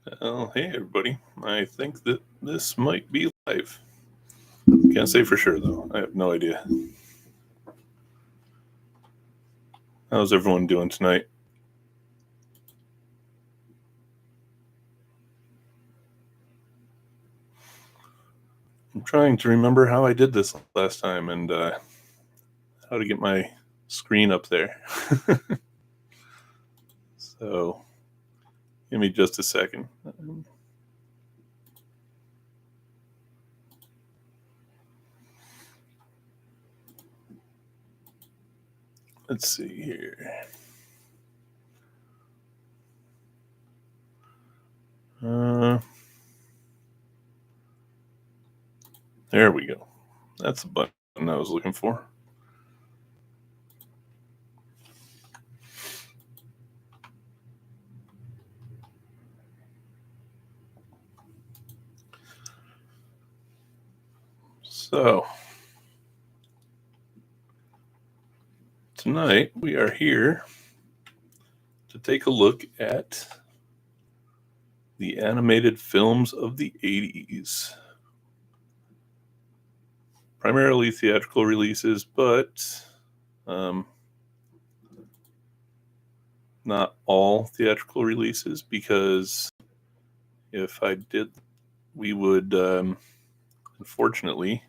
Well, hey everybody. I think that this might be live. Can't say for sure though. I have no idea. How's everyone doing tonight? I'm trying to remember how I did this last time and how to get my screen up there. So, give me just a second. Let's see here. There we go. That's the button I was looking for. So, tonight we are here to take a look at the animated films of the 80s. Primarily theatrical releases, but not all theatrical releases, because if I did, we would unfortunately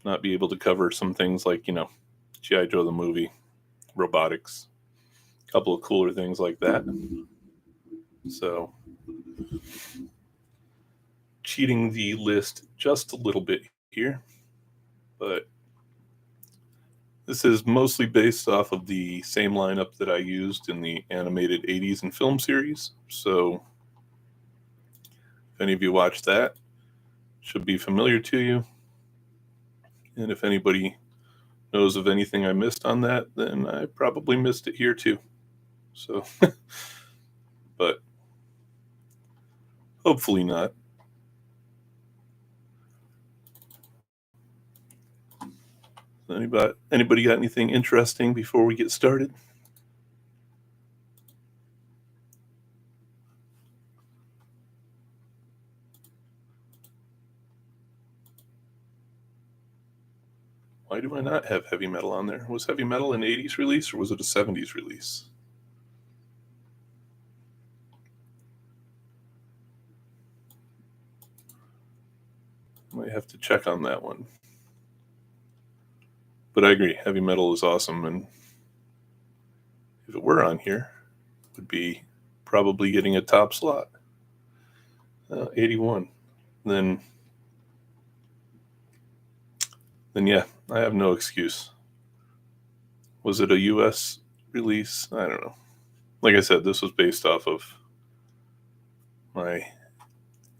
not be able to cover some things like, G.I. Joe the movie, robotics, a couple of cooler things like that. So, cheating the list just a little bit here, but this is mostly based off of the same lineup that I used in the animated 80s and film series. So, if any of you watched that, it should be familiar to you. And if anybody knows of anything I missed on that, then I probably missed it here too. So, but hopefully not. Anybody got anything interesting before we get started? Why do I not have heavy metal on there? Was heavy metal an 80s release or was it a 70s release? Might have to check on that one. But I agree, heavy metal is awesome, and if it were on here, it would be probably getting a top slot. 81. Then yeah, I have no excuse. Was it a US release? I don't know. Like I said, this was based off of my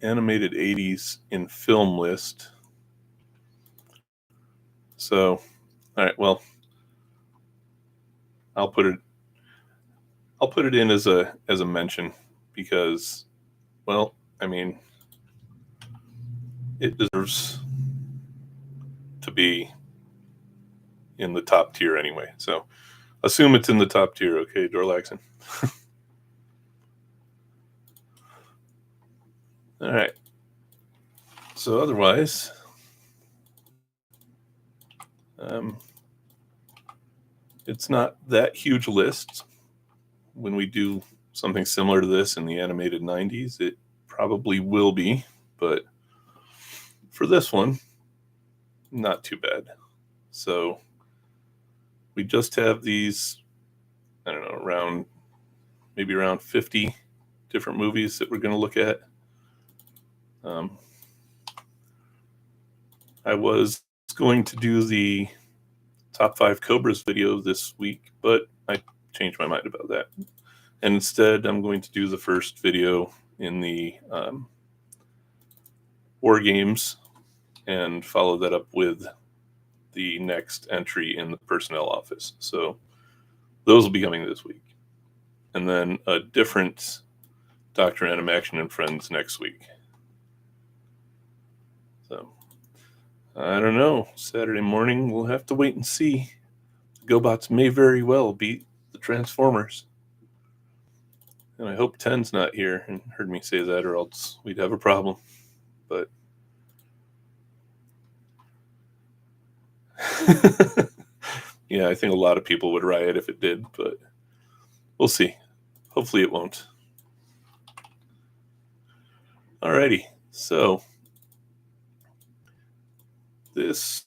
animated 80s in film list. So, all right, well, I'll put it in as a mention because, well, I mean, it deserves to be in the top tier anyway. So, assume it's in the top tier, okay, Dorlaxon? All right. So otherwise, it's not that huge a list. When we do something similar to this in the animated 90s, it probably will be, but for this one, not too bad. So we just have these, I don't know, maybe around 50 different movies that we're going to look at. I was going to do the top 5 Cobras video this week, but I changed my mind about that. And instead, I'm going to do the first video in the War Games and follow that up with the next entry in the personnel office. So those will be coming this week. And then a different Dr.Animaction and Friends next week. So I don't know. Saturday morning, we'll have to wait and see. The GoBots may very well beat the Transformers. And I hope 10's not here and heard me say that, or else we'd have a problem. But yeah, I think a lot of people would riot if it did, but we'll see. Hopefully it won't. Alrighty, so this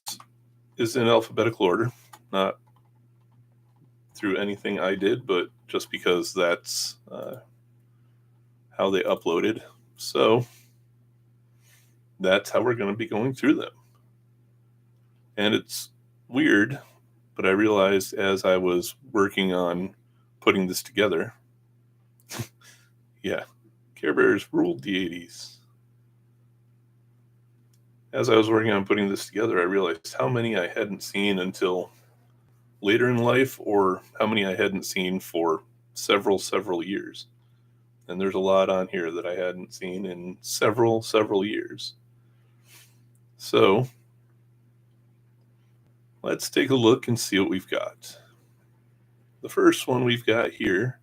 is in alphabetical order, not through anything I did, but just because that's how they uploaded. So that's how we're going to be going through them. And it's weird, but I realized as I was working on putting this together, yeah, Care Bears ruled the 80s. As I was working on putting this together, I realized how many I hadn't seen until later in life, or how many I hadn't seen for several years. And there's a lot on here that I hadn't seen in several years. So let's take a look and see what we've got. The first one we've got here,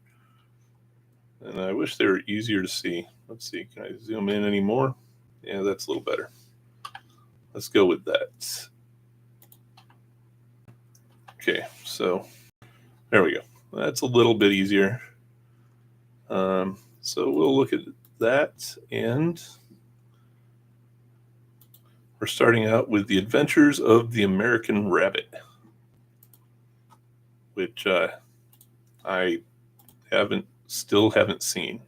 and I wish they were easier to see. Let's see, can I zoom in any more? Yeah, that's a little better. Let's go with that. Okay, so there we go. That's a little bit easier. So we'll look at that, and we're starting out with The Adventures of the American Rabbit, which I still haven't seen.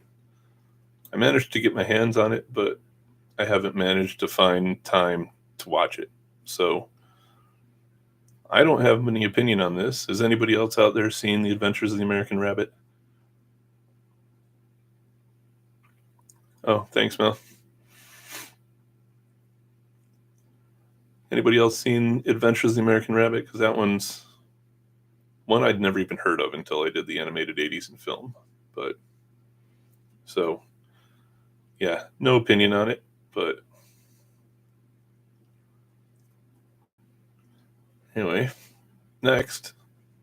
I managed to get my hands on it, but I haven't managed to find time to watch it. So I don't have any opinion on this. Has anybody else out there seen The Adventures of the American Rabbit? Oh, thanks, Mel. Anybody else seen Adventures of the American Rabbit? Because that one's one I'd never even heard of until I did the animated 80s in film. But so, yeah, no opinion on it. But anyway, next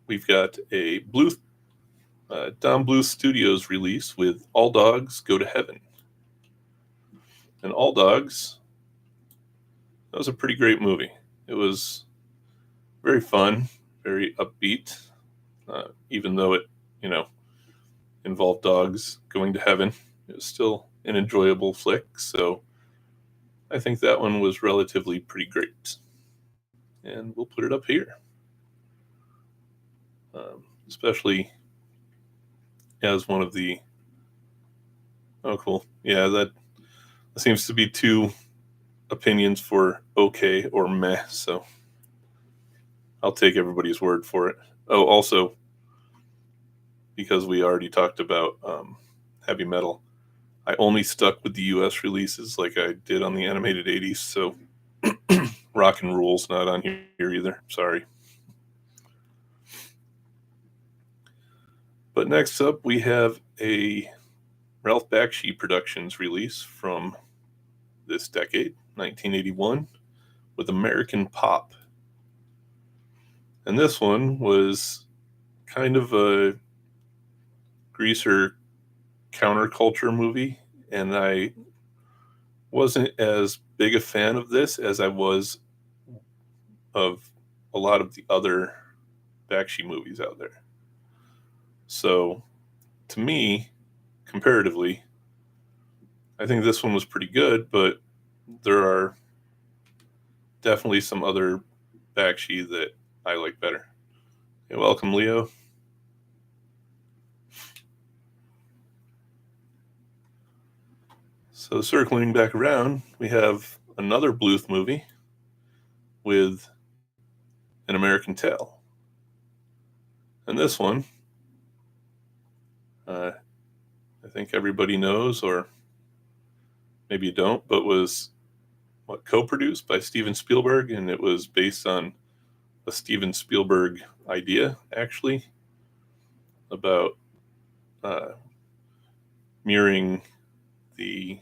we've got a Don Bluth Studios release with All Dogs Go to Heaven. And All Dogs, that was a pretty great movie. It was very fun, very upbeat, even though it, involved dogs going to heaven. It was still an enjoyable flick, so I think that one was relatively pretty great. And we'll put it up here. Especially as one of the... Oh, cool. Yeah, that seems to be two opinions for okay or meh, so I'll take everybody's word for it. Oh, also, because we already talked about heavy metal, I only stuck with the US releases like I did on the animated 80s, so Rock and Roll's not on here either. Sorry. But next up, we have a Ralph Bakshi Productions release from this decade, 1981, with American Pop. And this one was kind of a greaser counterculture movie, and I wasn't as big a fan of this as I was of a lot of the other Bakshi movies out there. So, to me, comparatively, I think this one was pretty good, but there are definitely some other Bakshi that I like better. Hey, welcome, Leo. So circling back around, we have another Bluth movie with An American Tale. And this one, I think everybody knows, or maybe you don't, but was co-produced by Steven Spielberg, and it was based on a Steven Spielberg idea, actually, about mirroring the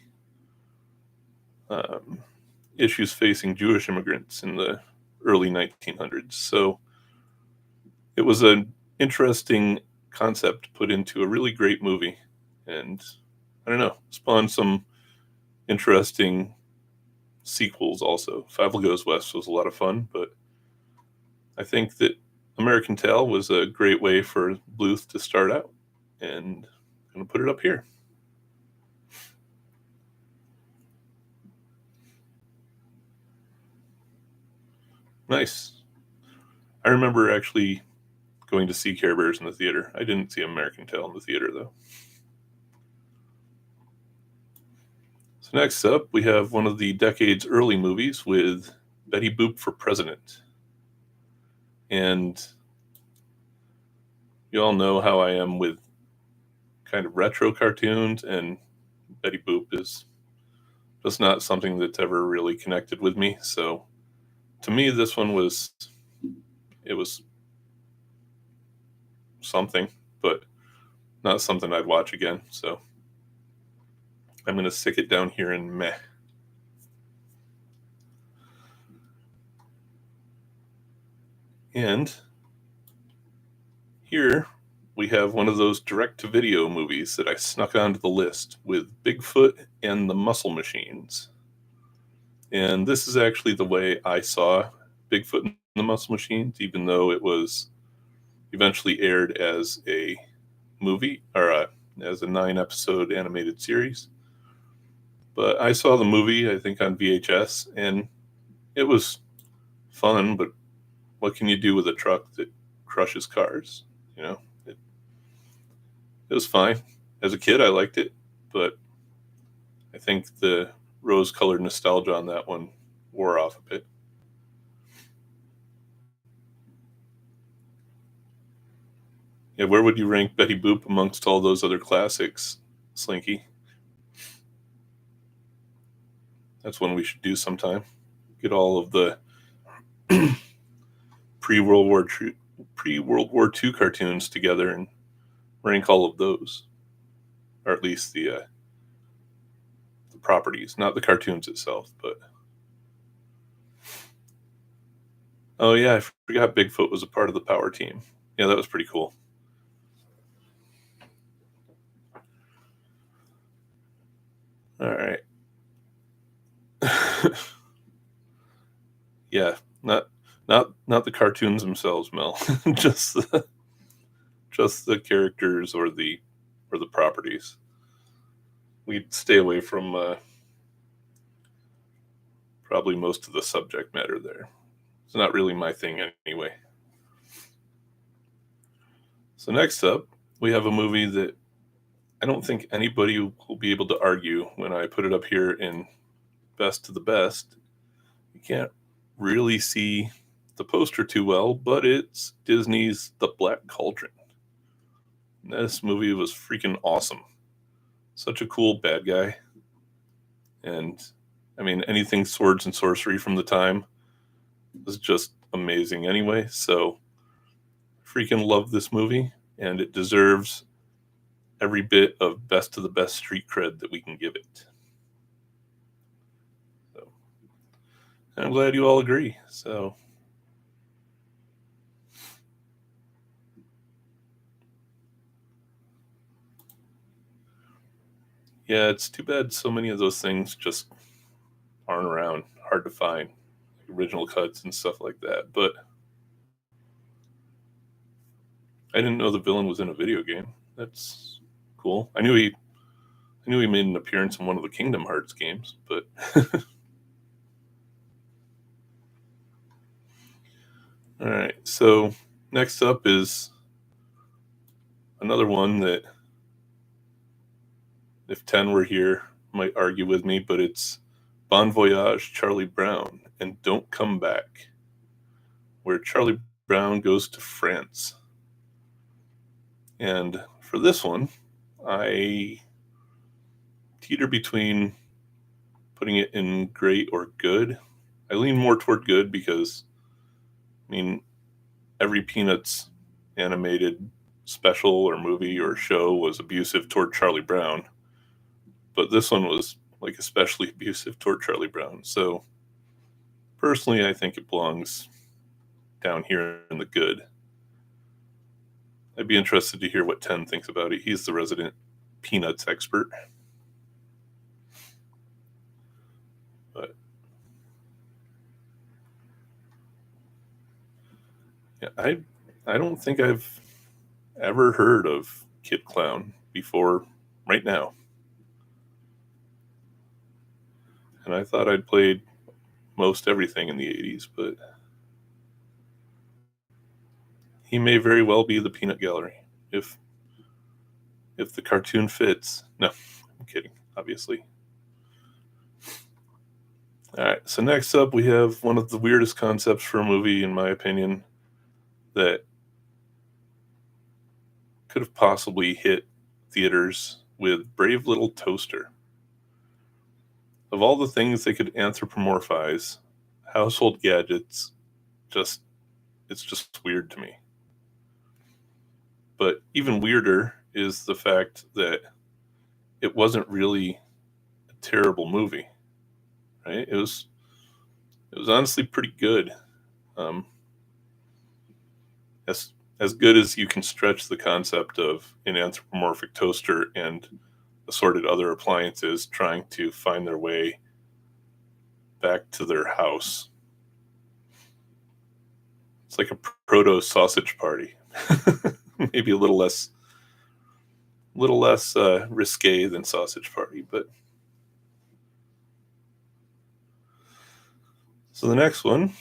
issues facing Jewish immigrants in the early 1900s. So it was an interesting concept put into a really great movie. and I don't know, spawned some interesting sequels also. Fievel Goes West was a lot of fun, but I think that American Tail was a great way for Bluth to start out, and I'm going to put it up here. Nice. I remember actually going to see Care Bears in the theater. I didn't see American Tail in the theater, though. So next up, we have one of the decade's early movies with Betty Boop for President. And you all know how I am with kind of retro cartoons, and Betty Boop is just not something that's ever really connected with me. So to me, this one was something, but not something I'd watch again. So I'm going to stick it down here in meh. And here we have one of those direct-to-video movies that I snuck onto the list with Bigfoot and the Muscle Machines. And this is actually the way I saw Bigfoot and the Muscle Machines, even though it was eventually aired as a movie, or as a 9-episode animated series. But I saw the movie, I think, on VHS, and it was fun, but what can you do with a truck that crushes cars? You know, it was fine. As a kid, I liked it, but I think the rose-colored nostalgia on that one wore off a bit. Yeah, where would you rank Betty Boop amongst all those other classics, Slinky? That's one we should do sometime. Get all of the pre-World War II cartoons together and rank all of those, or at least the properties, not the cartoons itself. But oh yeah, I forgot Bigfoot was a part of the Power Team. Yeah, that was pretty cool. All right. Yeah, not the cartoons themselves, Mel. just the characters or the properties. We'd stay away from probably most of the subject matter there. It's not really my thing anyway. So next up, we have a movie that I don't think anybody will be able to argue when I put it up here in best of the best. You can't really see the poster too well, but it's Disney's The Black Cauldron. This movie was freaking awesome. Such a cool bad guy. And I mean, anything swords and sorcery from the time was just amazing anyway. So freaking love this movie, and it deserves every bit of best of the best street cred that we can give it. So I'm glad you all agree. So yeah, it's too bad so many of those things just aren't around. Hard to find, like original cuts and stuff like that. But I didn't know the villain was in a video game. That's cool. I knew he made an appearance in one of the Kingdom Hearts games, but all right. So next up is another one that, if 10 were here, might argue with me, but it's Bon Voyage, Charlie Brown, and Don't Come Back, where Charlie Brown goes to France. And for this one, I teeter between putting it in great or good. I lean more toward good because, I mean, every Peanuts animated special or movie or show was abusive toward Charlie Brown. But this one was like especially abusive toward Charlie Brown. So personally, I think it belongs down here in the good. I'd be interested to hear what 10 thinks about it. He's the resident Peanuts expert. But yeah, I don't think I've ever heard of Kid Clown before right now. And I thought I'd played most everything in the 80s, but he may very well be the Peanut Gallery if the cartoon fits. No, I'm kidding, obviously. All right, so next up we have one of the weirdest concepts for a movie, in my opinion, that could have possibly hit theaters with Brave Little Toaster. Of all the things they could anthropomorphize, household gadgets, it's just weird to me. But even weirder is the fact that it wasn't really a terrible movie, right? It was honestly pretty good. Um, as good as you can stretch the concept of an anthropomorphic toaster and assorted other appliances trying to find their way back to their house. It's like a proto sausage party. Maybe a little less risque than sausage party, but so the next one,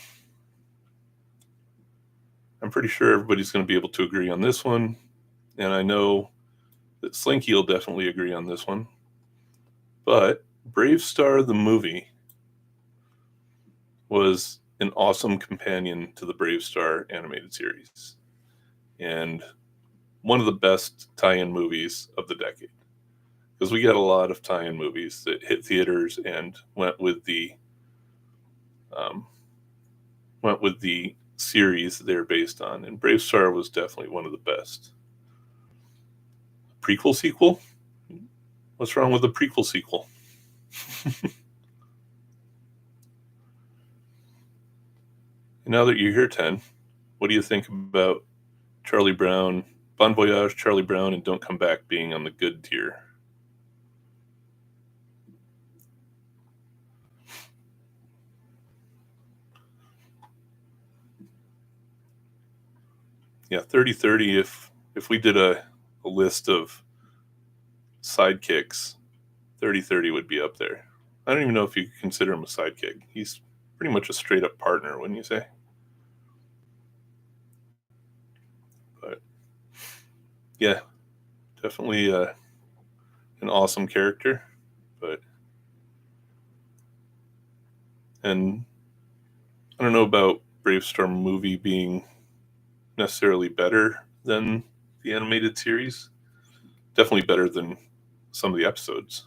I'm pretty sure everybody's going to be able to agree on this one, and I know that Slinky will definitely agree on this one. But Brave Star the movie was an awesome companion to the Brave Star animated series, and one of the best tie-in movies of the decade. Because we got a lot of tie-in movies that hit theaters and went with the series they're based on, and Brave Star was definitely one of the best. Prequel sequel? What's wrong with the prequel sequel? Now that you're here, 10, what do you think about Charlie Brown, Bon Voyage, Charlie Brown, and Don't Come Back being on the good tier? Yeah, 30-30, if we did a list of sidekicks, 30-30 would be up there. I don't even know if you could consider him a sidekick. He's pretty much a straight up partner, wouldn't you say? But yeah, definitely an awesome character. And I don't know about Brave Star movie being necessarily better than the animated series. Definitely better than some of the episodes.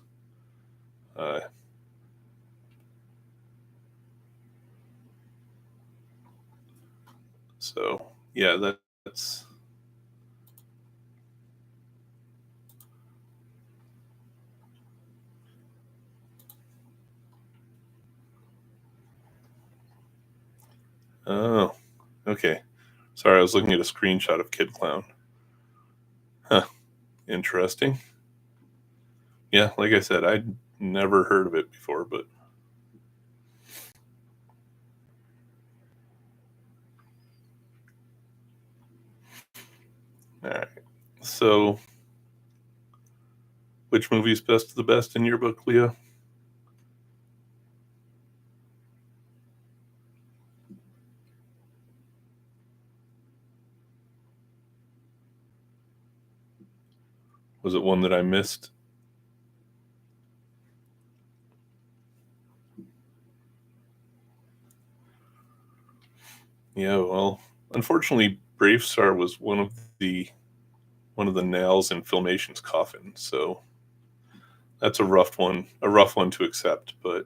So yeah, that's oh, okay. Sorry, I was looking at a screenshot of Kid Clown. Huh, interesting. Yeah, like I said, I'd never heard of it before, but all right. So, which movie is best of the best in your book, Leah? Was it one that I missed? Yeah, well, unfortunately, Brave Star was one of the nails in Filmation's coffin, so that's a rough one to accept. But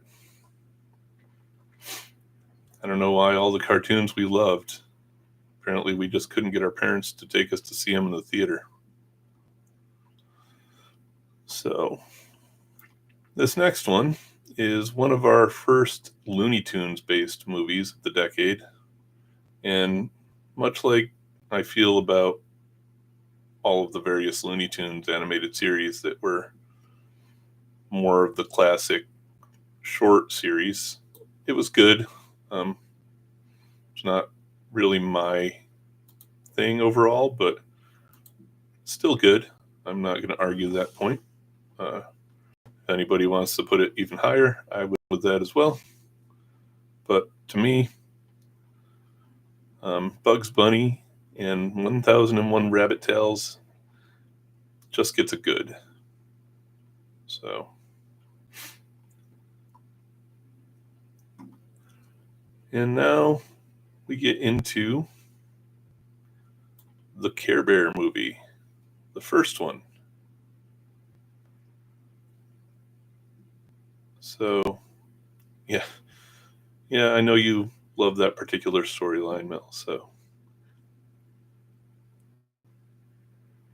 I don't know why all the cartoons we loved, apparently we just couldn't get our parents to take us to see them in the theater. So this next one is one of our first Looney Tunes based movies of the decade, and much like I feel about all of the various Looney Tunes animated series that were more of the classic short series. It was good. It's not really my thing overall, but still good. I'm not going to argue that point. If anybody wants to put it even higher, I would with that as well. But to me, Bugs Bunny and 1001 Rabbit Tales just gets a good. So, and now we get into the Care Bear movie, the first one. So, yeah, I know you love that particular storyline, Mel. So,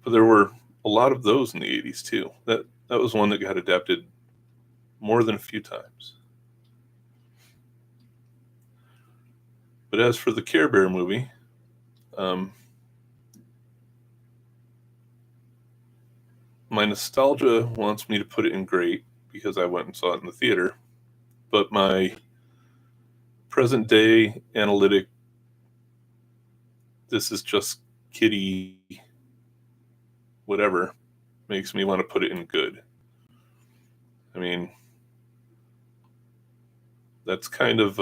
but there were a lot of those in the 80s too. That was one that got adapted more than a few times. But as for the Care Bear movie, my nostalgia wants me to put it in great because I went and saw it in the theater. But my present day analytic, this is just kiddie, whatever, makes me want to put it in good. I mean, that's kind of,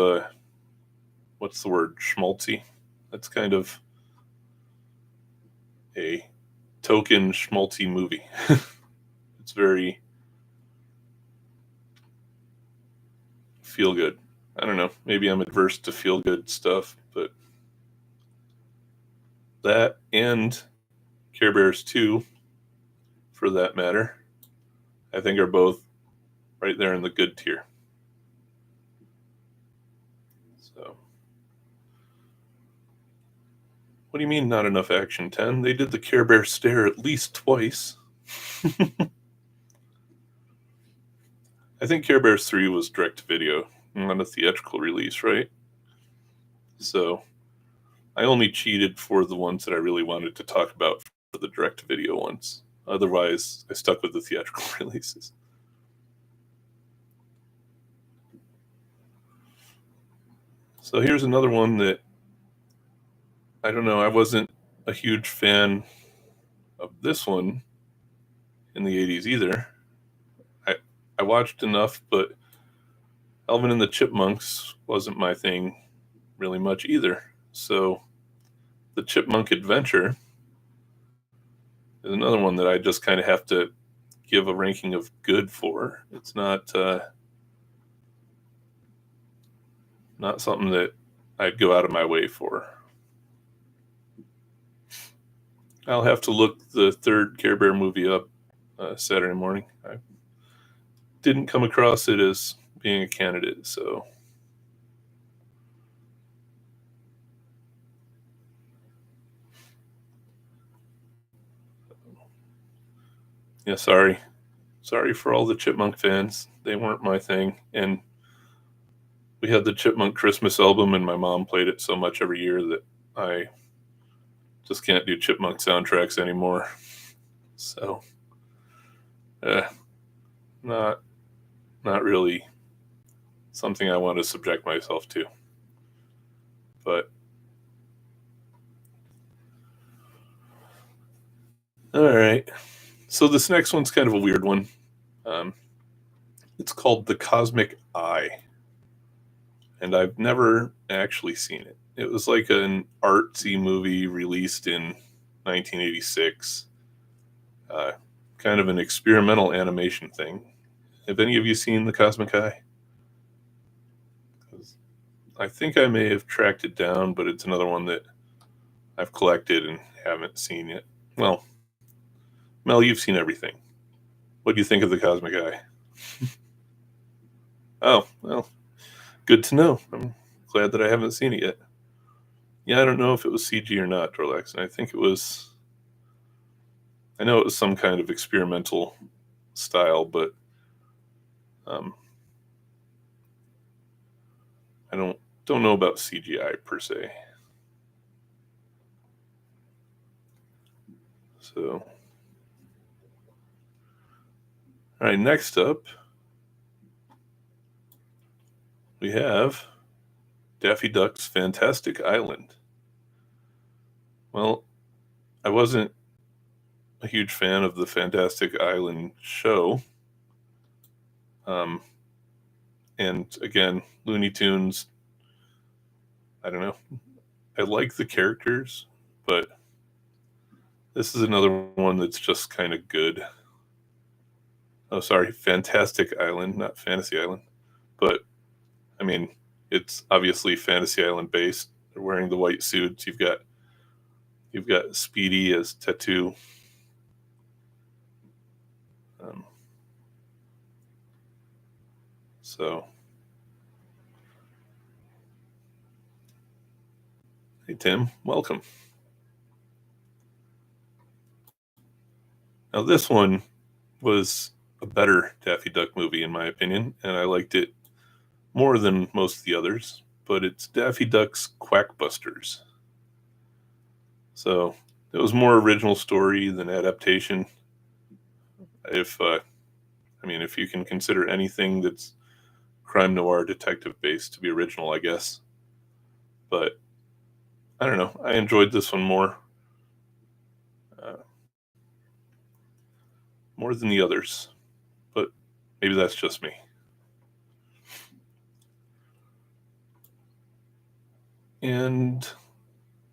what's the word, schmaltzy? That's kind of a token schmaltzy movie. It's very feel good. I don't know. Maybe I'm adverse to feel good stuff, but that and Care Bears 2, for that matter, I think are both right there in the good tier. So, what do you mean not enough action, 10? They did the Care Bear stare at least twice. I think Care Bears 3 was direct to video, not a theatrical release, right? So I only cheated for the ones that I really wanted to talk about for the direct to video ones. Otherwise, I stuck with the theatrical releases. So here's another one that, I don't know, I wasn't a huge fan of this one in the 80s either. I watched enough, but Alvin and the Chipmunks wasn't my thing really much either. So the Chipmunk Adventure is another one that I just kind of have to give a ranking of good for. It's not something that I'd go out of my way for. I'll have to look the third Care Bear movie up Saturday morning. I didn't come across it as being a candidate, so. Yeah, sorry for all the Chipmunk fans. They weren't my thing. And we had the Chipmunk Christmas album, and my mom played it so much every year that I just can't do Chipmunk soundtracks anymore. So, not really something I want to subject myself to. But all right. So this next one's kind of a weird one. It's called The Cosmic Eye, and I've never actually seen it. It was like an artsy movie released in 1986, kind of an experimental animation thing. Have any of you seen The Cosmic Eye? I think I may have tracked it down, but it's another one that I've collected and haven't seen yet. Well, Mel, you've seen everything. What do you think of The Cosmic Eye? Oh, well, good to know. I'm glad that I haven't seen it yet. Yeah, I don't know if it was CG or not, Dorlax, and I know it was some kind of experimental style, but I don't know about CGI per se. So, all right, next up, we have Daffy Duck's Fantastic Island. Well, I wasn't a huge fan of the Fantastic Island show. And again, Looney Tunes, I don't know. I like the characters, but this is another one that's just kind of good. Oh, sorry, Fantastic Island, not Fantasy Island. But, I mean, it's obviously Fantasy Island based. They're wearing the white suits. You've got Speedy as Tattoo. So, hey Tim, welcome. Now this one was a better Daffy Duck movie in my opinion, and I liked it more than most of the others, but it's Daffy Duck's Quackbusters. So it was more original story than adaptation. If if you can consider anything that's crime noir detective based to be original, I guess. But I don't know. I enjoyed this one uh, more than the others. But maybe that's just me. And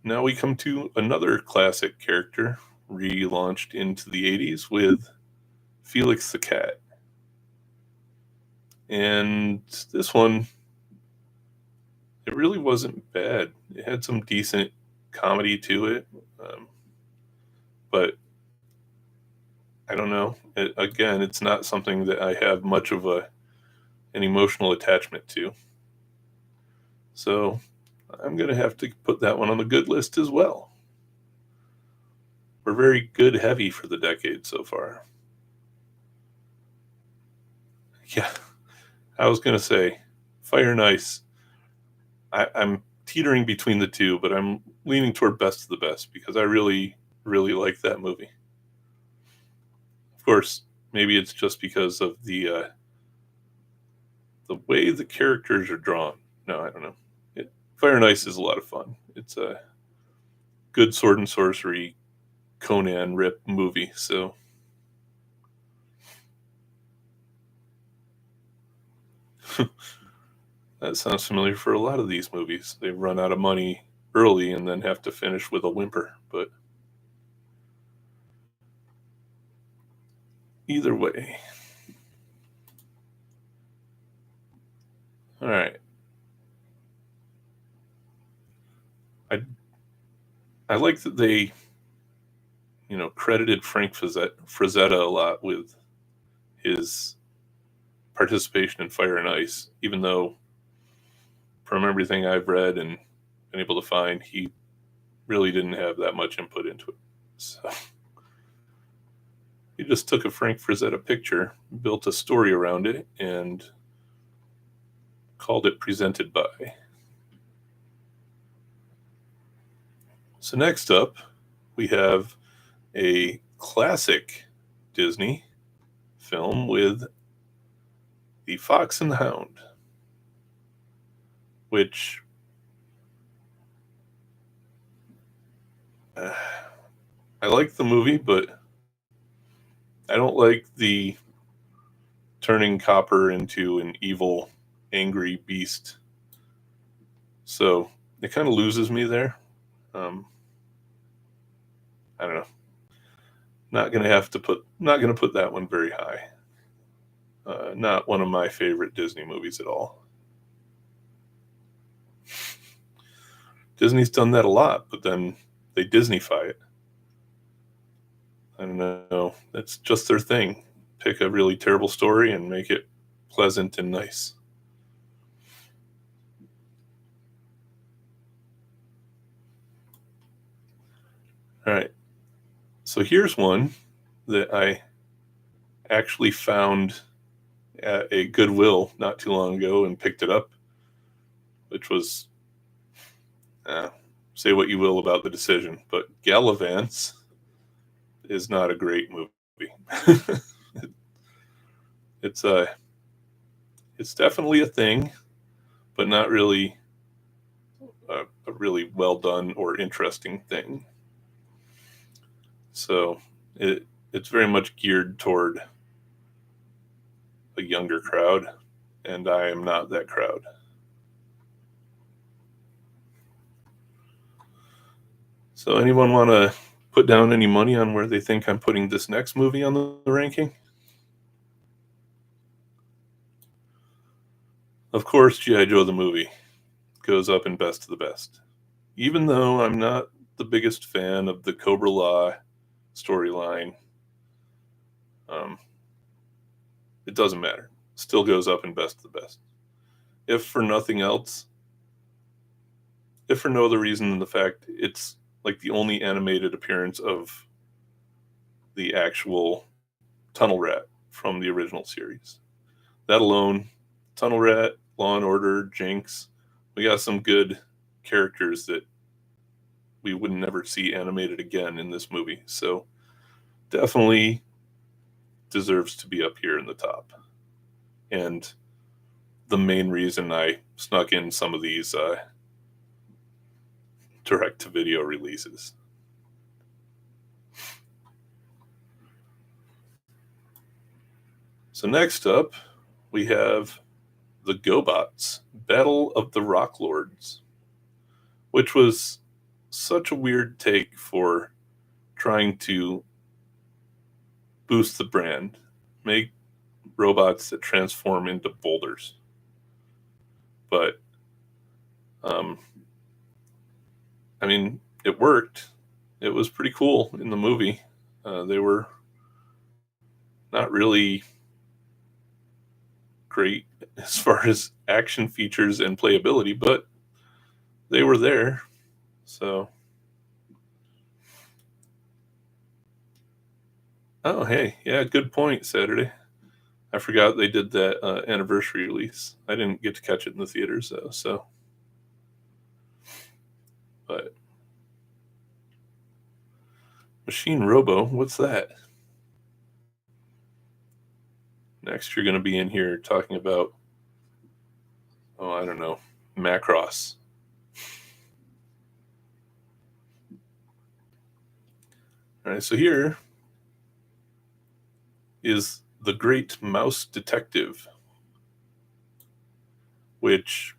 now we come to another classic character relaunched into the 80s with Felix the Cat. And this one, it really wasn't bad. It had some decent comedy to it. But I don't know. Again, it's not something that I have much of an emotional attachment to. So I'm going to have to put that one on the good list as well. We're very good heavy for the decade so far. Yeah, I was going to say Fire and Ice. I'm teetering between the two, but I'm leaning toward Best of the Best because I really, really like that movie. Of course, maybe it's just because of the way the characters are drawn. No, I don't know. Fire and Ice is a lot of fun. It's a good sword and sorcery Conan rip movie. So that sounds familiar for a lot of these movies. They run out of money early and then have to finish with a whimper. But either way. All right. I like that they, credited Frank Frazetta a lot with his participation in Fire and Ice, even though from everything I've read and been able to find, he really didn't have that much input into it. So he just took a Frank Frazetta picture, built a story around it, and called it Presented By. So next up, we have a classic Disney film with The Fox and the Hound, which I like the movie, but I don't like the turning Copper into an evil, angry beast. So it kind of loses me there. I don't know. Not gonna put that one very high. Not one of my favorite Disney movies at all. Disney's done that a lot, but then they Disneyfy it. I don't know. That's just their thing. Pick a really terrible story and make it pleasant and nice. All right. So here's one that I actually found at a Goodwill not too long ago and picked it up, which was, say what you will about the decision, but Gallivants is not a great movie. it's it's definitely a thing, but not really a really well done or interesting thing. So it's very much geared toward a younger crowd, and I am not that crowd. So anyone want to put down any money on where they think I'm putting this next movie on the ranking? Of course, G.I. Joe the movie goes up in best of the best. Even though I'm not the biggest fan of the Cobra Law storyline, it doesn't matter. Still goes up in best of the best. If for nothing else, if for no other reason than the fact it's like the only animated appearance of the actual Tunnel Rat from the original series. That alone, Tunnel Rat, Law and Order, Jinx, we got some good characters that we would never see animated again in this movie. So definitely deserves to be up here in the top. And the main reason I snuck in some of these direct-to-video releases. So next up, we have the GoBots, Battle of the Rock Lords, which was such a weird take for trying to boost the brand, make robots that transform into boulders. But, I mean, it worked. It was pretty cool in the movie. They were not really great as far as action features and playability, but they were there. So, oh, hey, yeah, good point, Saturday. I forgot they did that anniversary release. I didn't get to catch it in the theaters, though, so. But Machine Robo, what's that? Next, you're going to be in here talking about, oh, I don't know, Macross. All right, so here is The Great Mouse Detective, which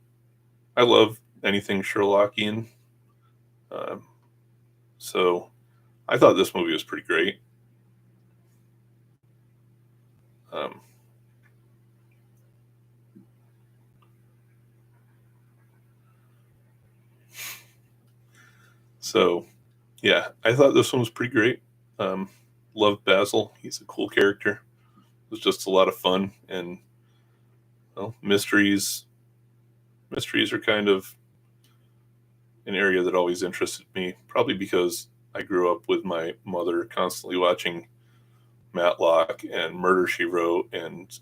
I love anything Sherlockian. So I thought this movie was pretty great. So, yeah, I thought this one was pretty great. Love Basil. He's a cool character. It was just a lot of fun. And, well, mysteries are kind of an area that always interested me, probably because I grew up with my mother constantly watching Matlock and Murder, She Wrote and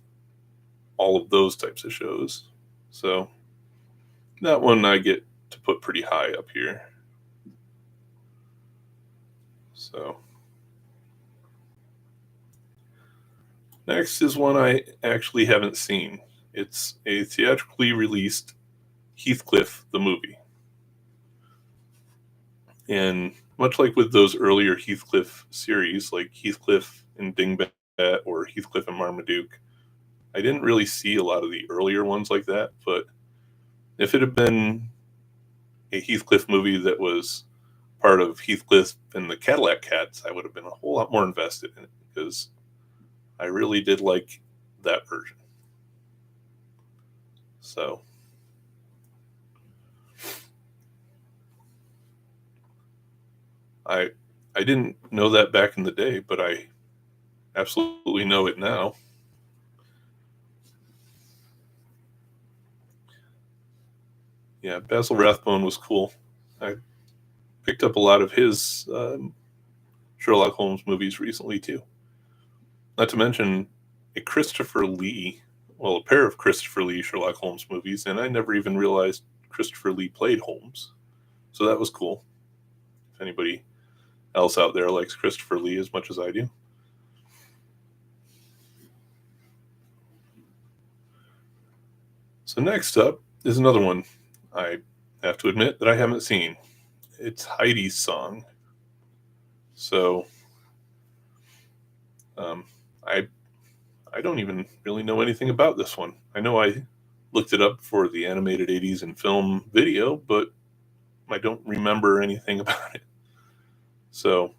all of those types of shows. So that one I get to put pretty high up here. So next is one I actually haven't seen. It's a theatrically released Heathcliff the movie. And much like with those earlier Heathcliff series, like Heathcliff and Dingbat or Heathcliff and Marmaduke, I didn't really see a lot of the earlier ones like that. But if it had been a Heathcliff movie that was part of Heathcliff and the Cadillac Cats, I would have been a whole lot more invested in it because I really did like that version. So I didn't know that back in the day, but I absolutely know it now. Yeah, Basil Rathbone was cool. I picked up a lot of his Sherlock Holmes movies recently too. Not to mention a pair of Christopher Lee Sherlock Holmes movies, and I never even realized Christopher Lee played Holmes. So that was cool. If anybody else out there likes Christopher Lee as much as I do. So next up is another one I have to admit that I haven't seen. It's Heidi's Song. So um, I don't even really know anything about this one. I know I looked it up for the animated 80s and film video, but I don't remember anything about it. So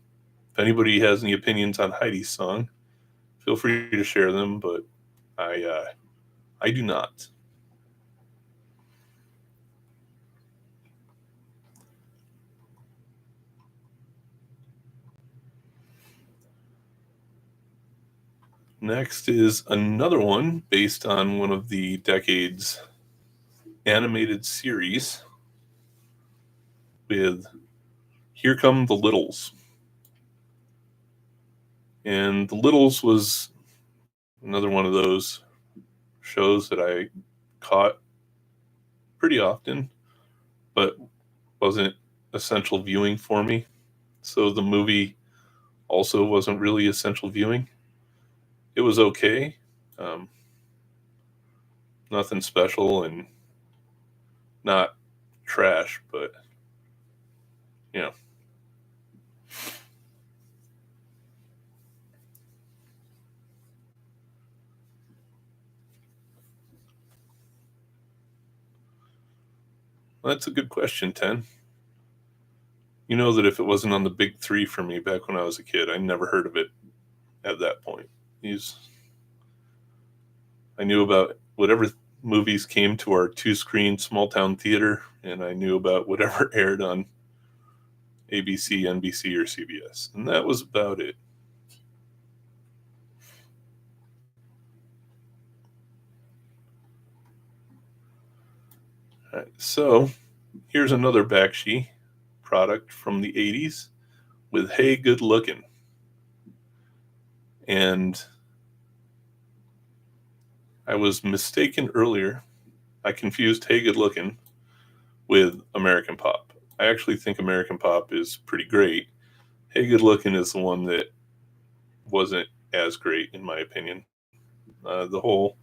if anybody has any opinions on Heidi's Song, feel free to share them, but I do not. Next is another one based on one of the decade's animated series with Here Come the Littles. And The Littles was another one of those shows that I caught pretty often, but wasn't essential viewing for me. So the movie also wasn't really essential viewing. It was okay. Um, Nothing special and not trash, but you know. That's a good question, 10. You know that if it wasn't on the big three for me back when I was a kid, I never heard of it at that point. I knew about whatever movies came to our 2-screen small town theater, and I knew about whatever aired on ABC, NBC, or CBS. And that was about it. All right, so here's another Bakshi product from the 80s with Hey Good Lookin'. And I was mistaken earlier. I confused Hey Good Lookin' with American Pop. I actually think American Pop is pretty great. Hey Good Lookin' is the one that wasn't as great, in my opinion. The whole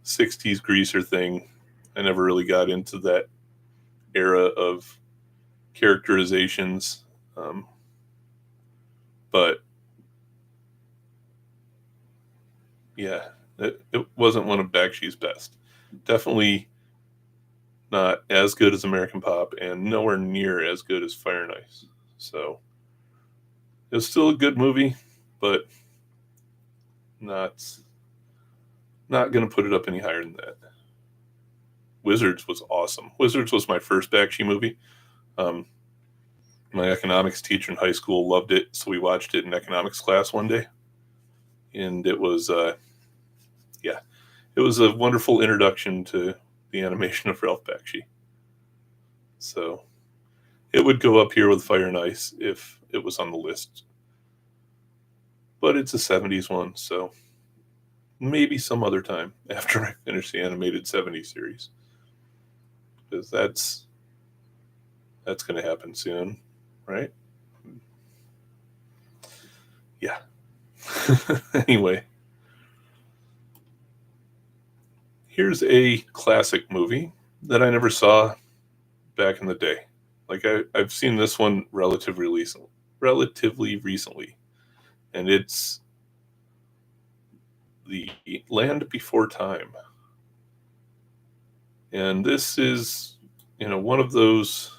60s greaser thing, I never really got into that era of characterizations. But yeah, it wasn't one of Bakshi's best. Definitely not as good as American Pop and nowhere near as good as Fire and Ice. So it was still a good movie, but not going to put it up any higher than that. Wizards was awesome. Wizards was my first Bakshi movie. My economics teacher in high school loved it, so we watched it in economics class one day. And it was, it was a wonderful introduction to the animation of Ralph Bakshi. So it would go up here with Fire and Ice if it was on the list. But it's a 70s one, so maybe some other time after I finish the animated 70s series. Because that's going to happen soon, right? Yeah. Anyway, here's a classic movie that I never saw back in the day. Like I've seen this one relatively recently, and it's The Land Before Time. And this is, one of those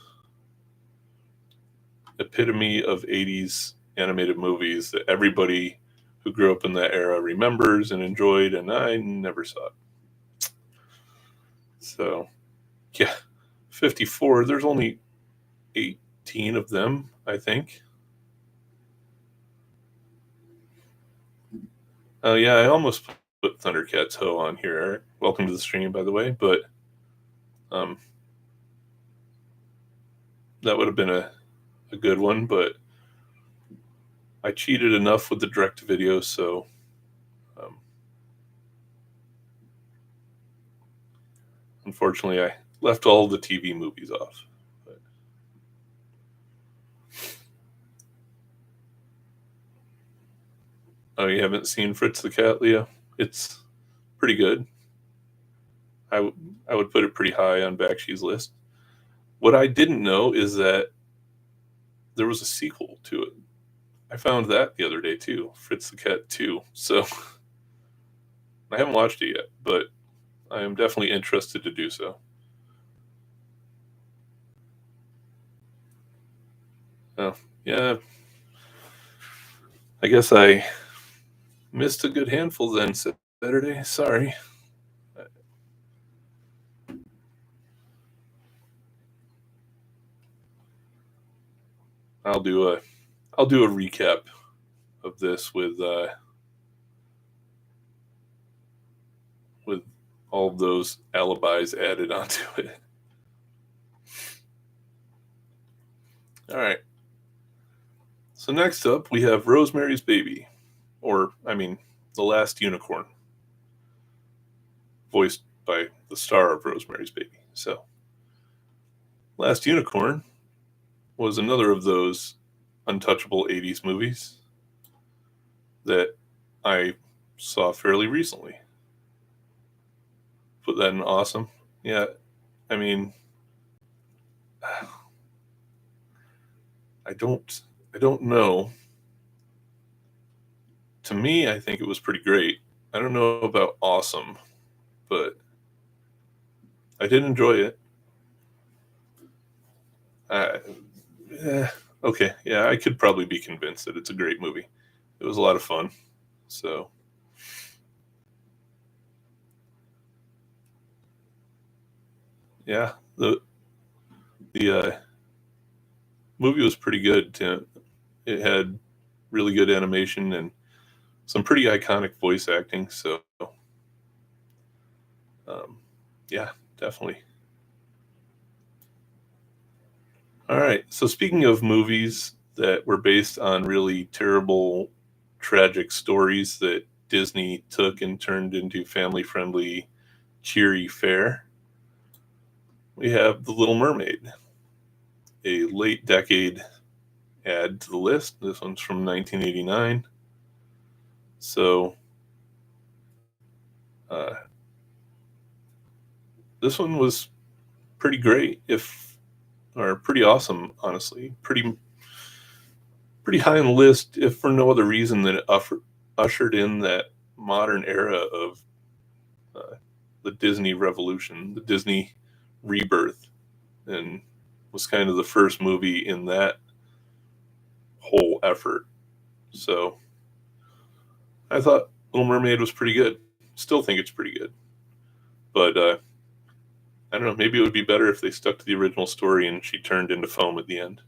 epitome of 80s animated movies that everybody who grew up in that era remembers and enjoyed, and I never saw it. So, yeah, 54. There's only 18 of them, I think. Oh, yeah, I almost put Thundercats Ho on here, Eric. Welcome to the stream, by the way, but that would have been a good one, but I cheated enough with the direct video, so unfortunately I left all the TV movies off. But Oh, you haven't seen Fritz the Cat, Leah? It's pretty good. I would put it pretty high on Bakshi's list. What I didn't know is that there was a sequel to it. I found that the other day too, Fritz the Cat 2. So I haven't watched it yet, but I am definitely interested to do so. Oh, yeah, I guess I missed a good handful then Saturday. Sorry. I'll do a I'll do a recap of this with all of those alibis added onto it. All right. So next up we have Rosemary's Baby, or I mean, The Last Unicorn, voiced by the star of Rosemary's Baby. So, Last Unicorn was another of those untouchable 80s movies that I saw fairly recently. Put that in awesome. Yeah, I mean, I don't know. To me, I think it was pretty great. I don't know about awesome, but I did enjoy it. Uh, eh, okay, yeah, I could probably be convinced that it's a great movie. It was a lot of fun. So, yeah, the movie was pretty good. It had really good animation and some pretty iconic voice acting. So, um, yeah, definitely. All right. So, speaking of movies that were based on really terrible, tragic stories that Disney took and turned into family friendly, cheery fare, we have The Little Mermaid, a late decade add to the list. This one's from 1989. So, uh, this one was pretty great, if or pretty awesome, honestly. Pretty high on the list, if for no other reason than it ushered in that modern era of uh, the Disney revolution, the Disney rebirth, and was kind of the first movie in that whole effort. So I thought Little Mermaid was pretty good. Still think it's pretty good, but I don't know. Maybe it would be better if they stuck to the original story and she turned into foam at the end.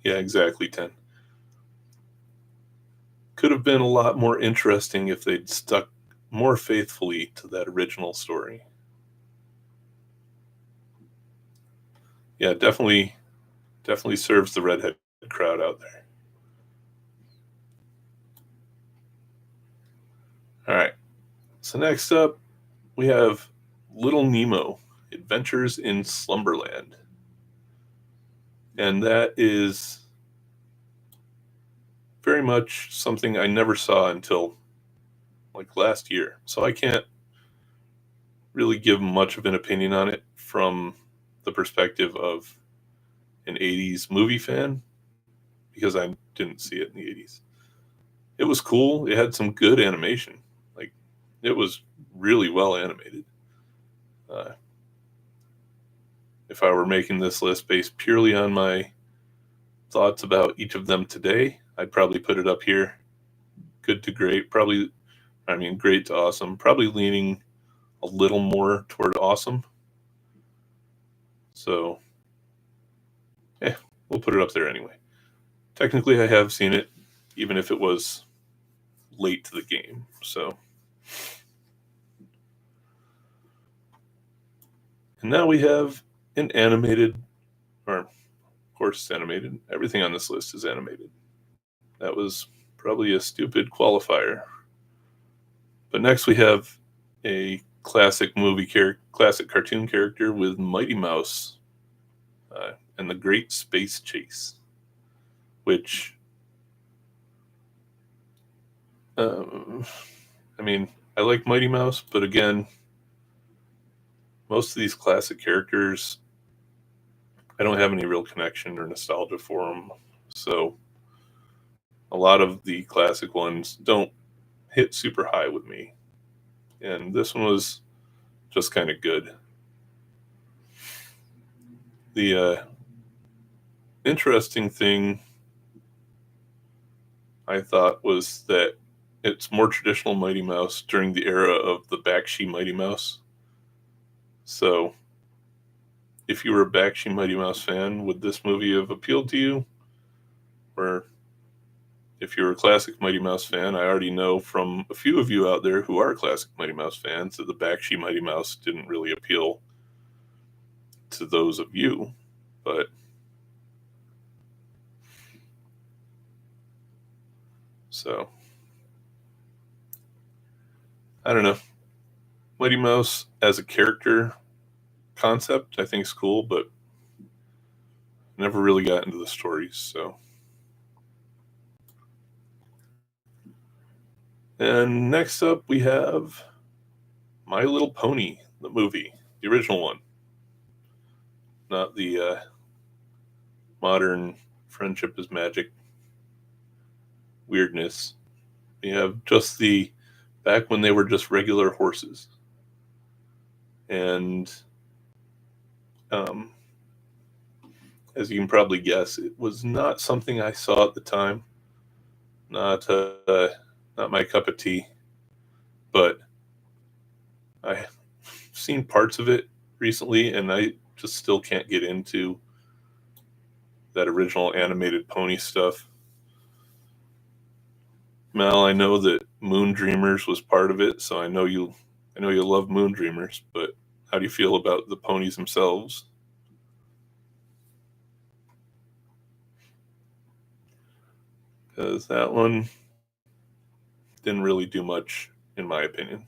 Yeah, exactly. 10 could have been a lot more interesting if they'd stuck more faithfully to that original story. Yeah, definitely serves the redhead crowd out there. All right. So next up, we have Little Nemo: Adventures in Slumberland, and that is very much something I never saw until like last year. So I can't really give much of an opinion on it from the perspective of an 80s movie fan because I didn't see it in the 80s. It was cool. It had some good animation. Like it was really well animated. Uh, if I were making this list based purely on my thoughts about each of them today, I'd probably put it up here. Good to great. Probably, I mean, great to awesome. Probably leaning a little more toward awesome. So, yeah, we'll put it up there anyway. Technically, I have seen it, even if it was late to the game. So, and now we have an animated, or of course, it's animated. Everything on this list is animated. That was probably a stupid qualifier. But next we have a classic classic cartoon character with Mighty Mouse and the Great Space Chase, which, I mean, I like Mighty Mouse, but again, most of these classic characters, I don't have any real connection or nostalgia for them. So a lot of the classic ones don't hit super high with me. And this one was just kind of good. The interesting thing I thought was that it's more traditional Mighty Mouse during the era of the Bakshi Mighty Mouse. So if you were a Bakshi Mighty Mouse fan, would this movie have appealed to you? Or if you're a classic Mighty Mouse fan, I already know from a few of you out there who are classic Mighty Mouse fans that the Bakshi Mighty Mouse didn't really appeal to those of you. But so I don't know. Mighty Mouse as a character concept, I think is cool, but never really got into the stories. So, and next up we have My Little Pony, the movie, the original one, not the modern Friendship is Magic weirdness. We have just the back when they were just regular horses. And as you can probably guess, it was not something I saw at the time. Not my cup of tea. But I've seen parts of it recently, and I just still can't get into that original animated pony stuff. Mel, I know that Moon Dreamers was part of it, so I know you love Moon Dreamers, but how do you feel about the ponies themselves? Because that one didn't really do much, in my opinion.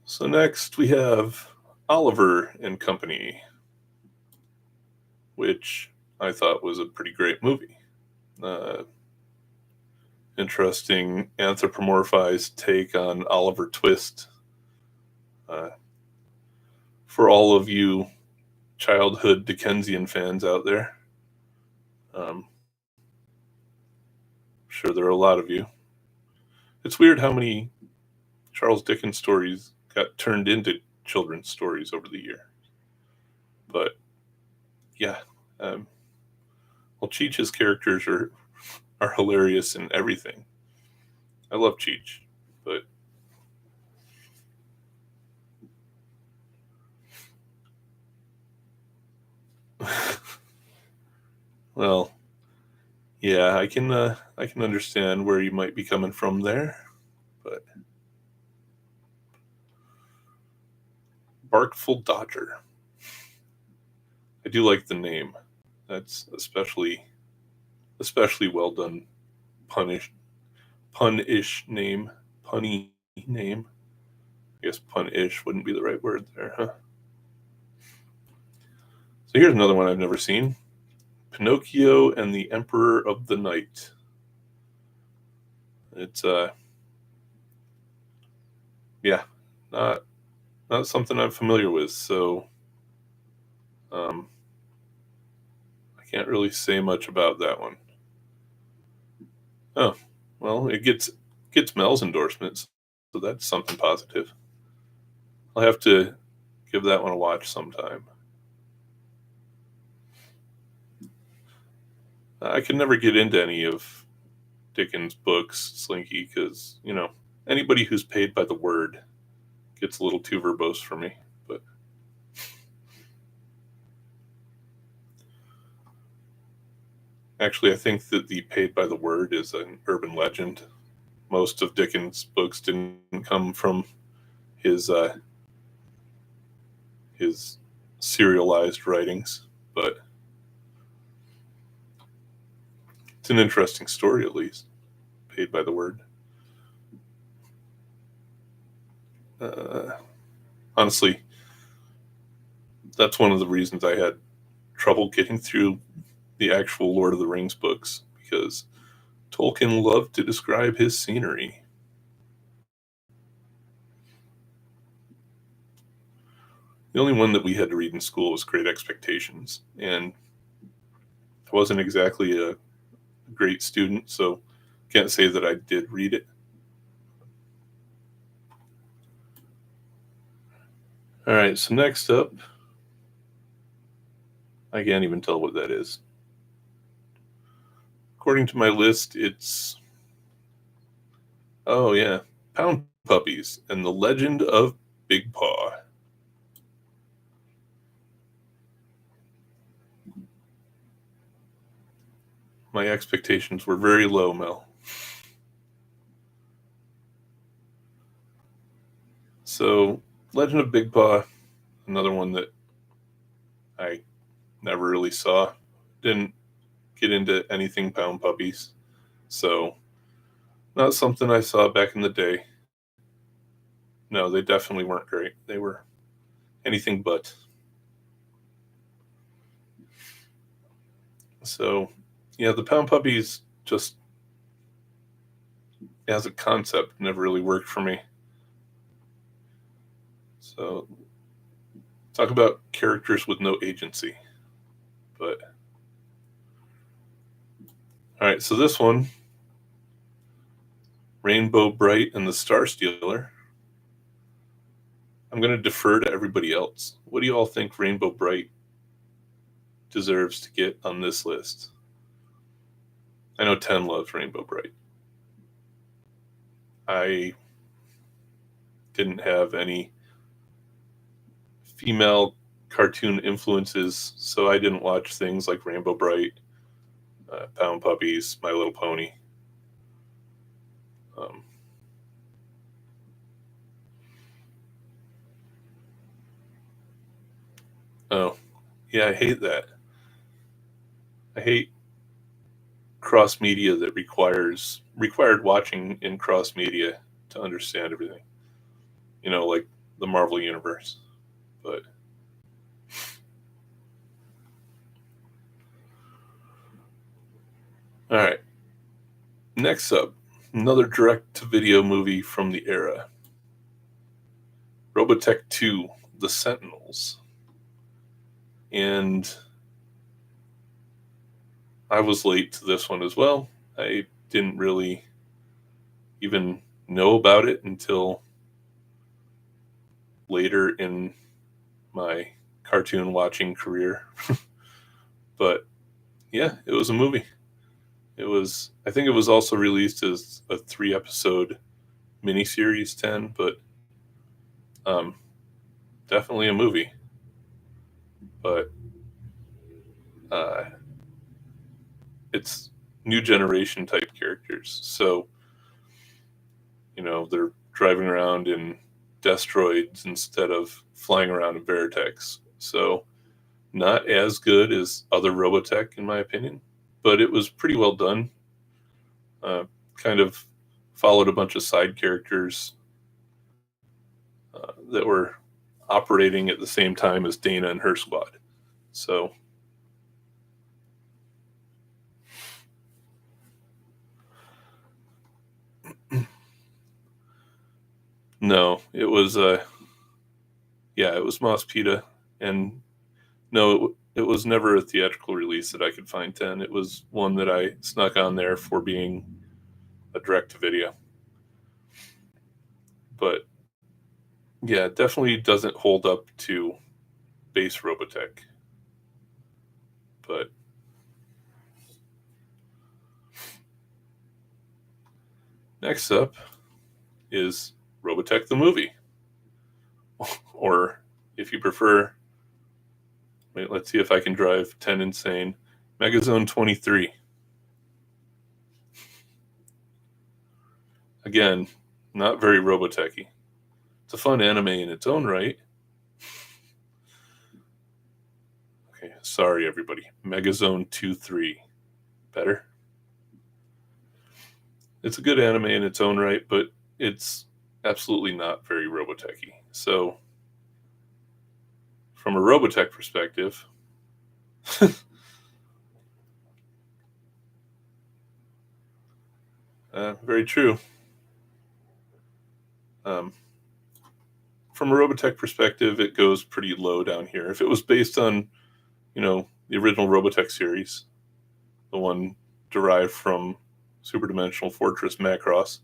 So next we have Oliver and Company, which I thought was a pretty great movie. Interesting anthropomorphized take on Oliver Twist. For all of you childhood Dickensian fans out there, I'm sure there are a lot of you. It's weird how many Charles Dickens stories got turned into children's stories over the year. But yeah, well, Cheech's characters are hilarious in everything. I love Cheech, but well, yeah, I can understand where you might be coming from there, but Barkful Dodger. I do like the name. That's especially well done. Punish pun-ish name. Punny name. I guess pun-ish wouldn't be the right word there, huh? So here's another one I've never seen. Pinocchio and the Emperor of the Night. It's yeah, not something I'm familiar with, so I can't really say much about that one. Oh, well, it gets Mel's endorsements, so that's something positive. I'll have to give that one a watch sometime. I can never get into any of Dickens' books, Slinky, because, anybody who's paid by the word gets a little too verbose for me. But actually, I think that the paid by the word is an urban legend. Most of Dickens' books didn't come from his serialized writings, but it's an interesting story, at least, paid by the word. Honestly, that's one of the reasons I had trouble getting through the actual Lord of the Rings books, because Tolkien loved to describe his scenery. The only one that we had to read in school was Great Expectations, and I wasn't exactly a great student, so can't say that I did read it. All right, so next up, I can't even tell what that is. According to my list, it's, oh yeah, Pound Puppies and the Legend of Big Paw. My expectations were very low, Mel. So, Legend of Big Paw, another one that I never really saw. Didn't get into anything Pound Puppies. So, not something I saw back in the day. No, they definitely weren't great. They were anything but. So, yeah, the Pound Puppies just, as a concept, never really worked for me. So, talk about characters with no agency. But, all right, so this one, Rainbow Bright and the Star Stealer, I'm going to defer to everybody else. What do you all think Rainbow Bright deserves to get on this list? I know 10 loves Rainbow Bright. I didn't have any female cartoon influences, so I didn't watch things like Rainbow Bright, Pound Puppies, My Little Pony. Oh, yeah, I hate that. I hate cross media that required watching in cross media to understand everything. You know, like the Marvel Universe. But all right. Next up, another direct-to-video movie from the era. Robotech 2, The Sentinels. And I was late to this one as well. I didn't really even know about it until later in my cartoon watching career. But yeah, it was a movie. I think it was also released as a 3-episode miniseries 10, but definitely a movie. But it's new generation type characters. So, you know, they're driving around in Destroids instead of flying around in Veritex. So, not as good as other Robotech, in my opinion, but it was pretty well done. Kind of followed a bunch of side characters that were operating at the same time as Dana and her squad. So, no, it was it was Moss Pita, and no, it was never a theatrical release that I could find 10. It was one that I snuck on there for being a direct to video. But yeah, it definitely doesn't hold up to base Robotech. But next up is Robotech the movie. Or if you prefer, wait, let's see if I can drive 10 insane. Megazone 23. Again, not very Robotech-y. It's a fun anime in its own right. Okay, sorry everybody. Megazone 23. Better? It's a good anime in its own right, but it's absolutely not very Robotech-y. So from a Robotech perspective, very true. Um, from a Robotech perspective, it goes pretty low down here. If it was based on, the original Robotech series, the one derived from Super Dimensional Fortress Macross,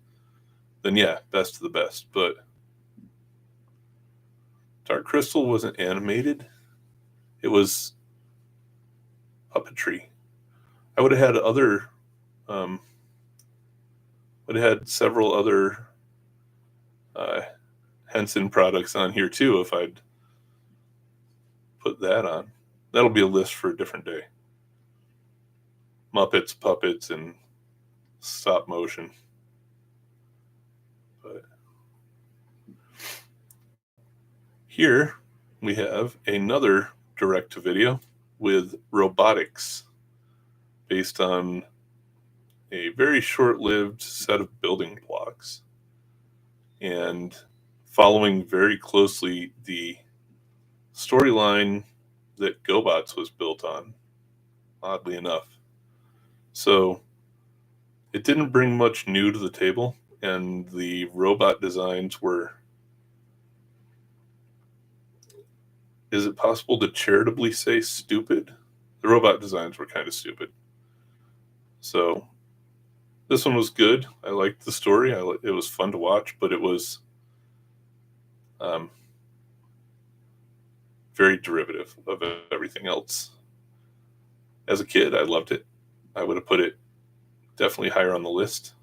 then yeah, best of the best. But Dark Crystal wasn't animated. It was puppetry. I would have had several other Henson products on here too if I'd put that on. That'll be a list for a different day. Muppets, puppets, and stop motion. But here we have another direct-to-video with robotics based on a very short-lived set of building blocks and following very closely the storyline that GoBots was built on, oddly enough. So it didn't bring much new to the table, and the robot designs were, is it possible to charitably say stupid? The robot designs were kind of stupid. So this one was good. I liked the story. It was fun to watch, but it was very derivative of everything else. As a kid, I loved it. I would have put it definitely higher on the list.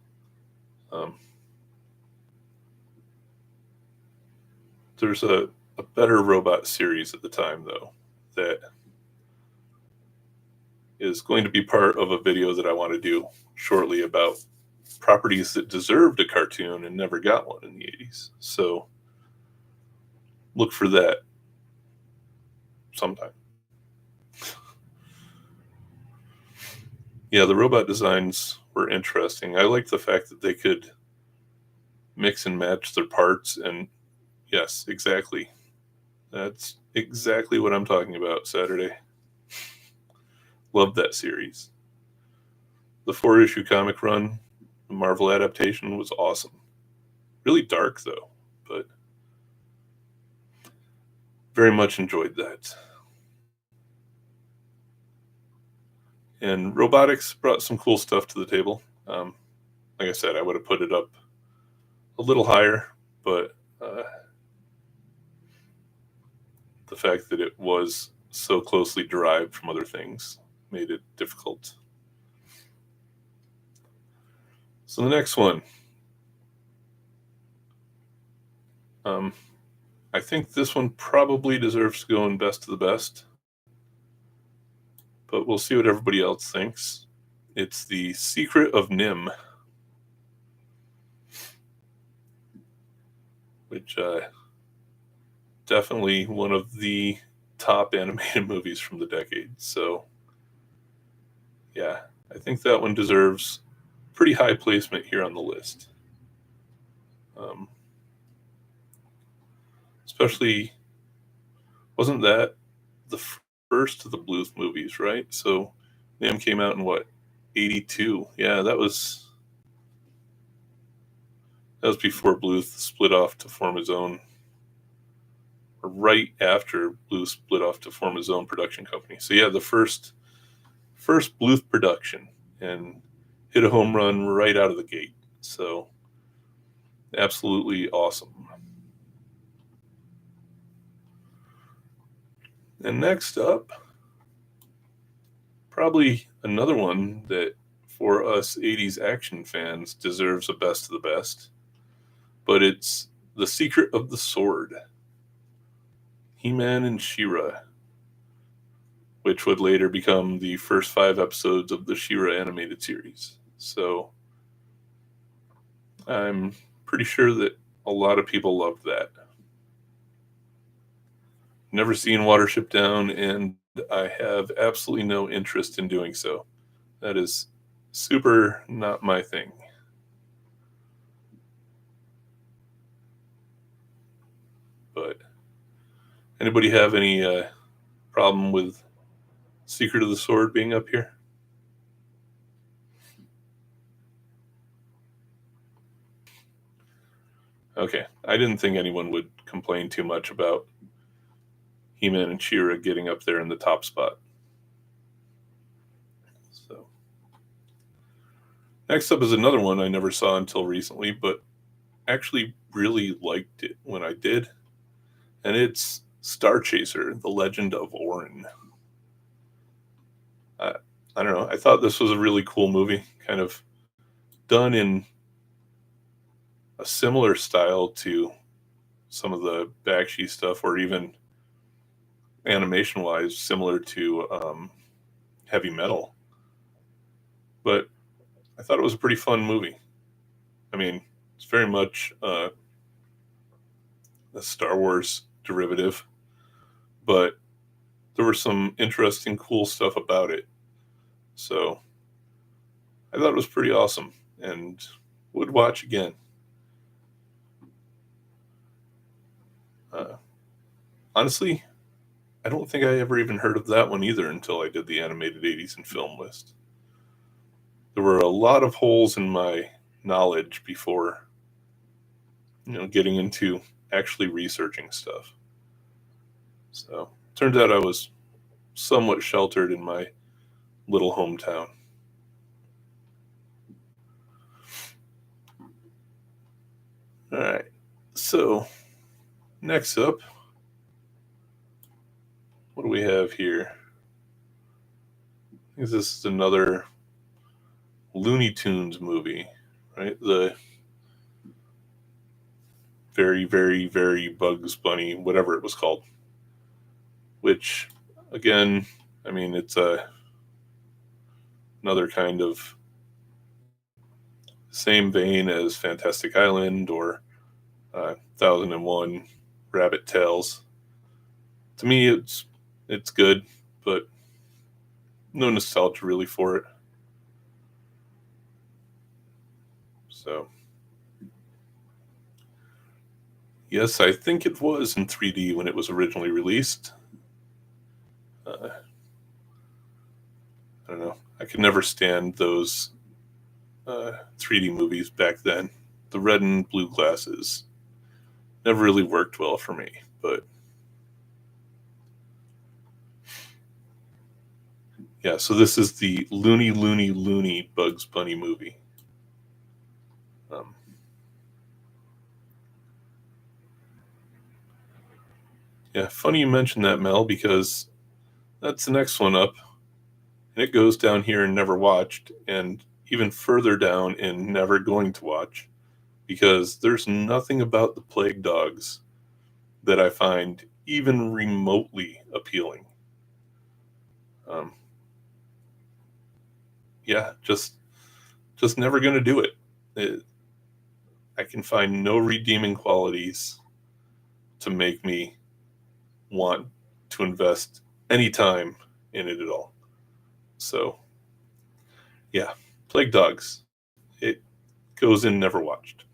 There's a better robot series at the time, though, that is going to be part of a video that I want to do shortly about properties that deserved a cartoon and never got one in the 80s. So look for that sometime. Yeah, the robot designs were interesting. I liked the fact that they could mix and match their parts, and yes, exactly. That's exactly what I'm talking about, Saturday. Loved that series. The 4-issue comic run, the Marvel adaptation, was awesome. Really dark, though, but very much enjoyed that. And robotics brought some cool stuff to the table. Like I said, I would have put it up a little higher, but the fact that it was so closely derived from other things made it difficult. So the next one, I think this one probably deserves to go in best of the best, but we'll see what everybody else thinks. It's The Secret of Nim, which definitely one of the top animated movies from the decade. So yeah, I think that one deserves pretty high placement here on the list. Especially, wasn't that the first of the Bluth movies, right? So Nim came out in what, 82? Yeah, that was before Bluth split off to form his own, or right after Bluth split off to form his own production company. So yeah, the first Bluth production, and hit a home run right out of the gate. So absolutely awesome. And next up, probably another one that for us 80s action fans deserves a best of the best, but it's The Secret of the Sword, He-Man and She-Ra, which would later become the first 5 episodes of the She-Ra animated series. So I'm pretty sure that a lot of people loved that. Never seen Watership Down, and I have absolutely no interest in doing so. That is super not my thing. Anybody have any problem with Secret of the Sword being up here? Okay, I didn't think anyone would complain too much about He-Man and She-Ra getting up there in the top spot. So, next up is another one I never saw until recently, but actually really liked it when I did, and it's Star Chaser: The Legend of Orin. I don't know. I thought this was a really cool movie, kind of done in a similar style to some of the Bakshi stuff, or even animation-wise, similar to Heavy Metal. But I thought it was a pretty fun movie. I mean, it's very much a Star Wars derivative, but there was some interesting, cool stuff about it. So I thought it was pretty awesome and would watch again. Honestly, I don't think I ever even heard of that one either until I did the animated 80s and film list. There were a lot of holes in my knowledge before, getting into actually researching stuff. So turns out I was somewhat sheltered in my little hometown. All right. So next up, what do we have here? I think this is another Looney Tunes movie, right? The very, very, very Bugs Bunny, whatever it was called. Which, again, I mean, it's another kind of same vein as Fantastic Island or 1001 Rabbit Tales. To me, it's good, but no nostalgia really for it. So, yes, I think it was in 3D when it was originally released. I don't know. I could never stand those 3D movies back then. The red and blue glasses never really worked well for me, but yeah, so this is the Looney Bugs Bunny movie. Yeah, funny you mentioned that, Mel, because that's the next one up. And it goes down here in never watched, and even further down in never going to watch, because there's nothing about the Plague Dogs that I find even remotely appealing. Yeah, just never going to do it. I can find no redeeming qualities to make me want to invest any time in it at all. So, yeah, Plague Dogs. It goes in never watched,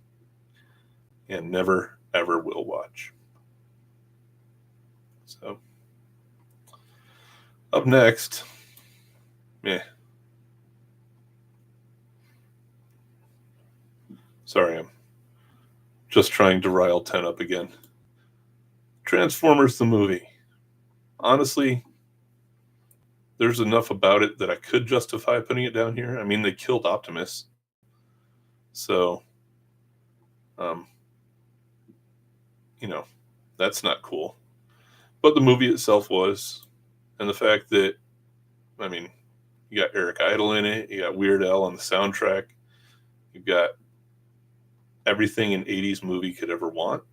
and never ever will watch. So, up next, sorry, I'm just trying to rile 10 up again. Transformers the movie. Honestly, there's enough about it that I could justify putting it down here. I mean, they killed Optimus. So, that's not cool. But the movie itself was. And the fact that, I mean, you got Eric Idle in it, you got Weird Al on the soundtrack, you've got everything an 80s movie could ever want.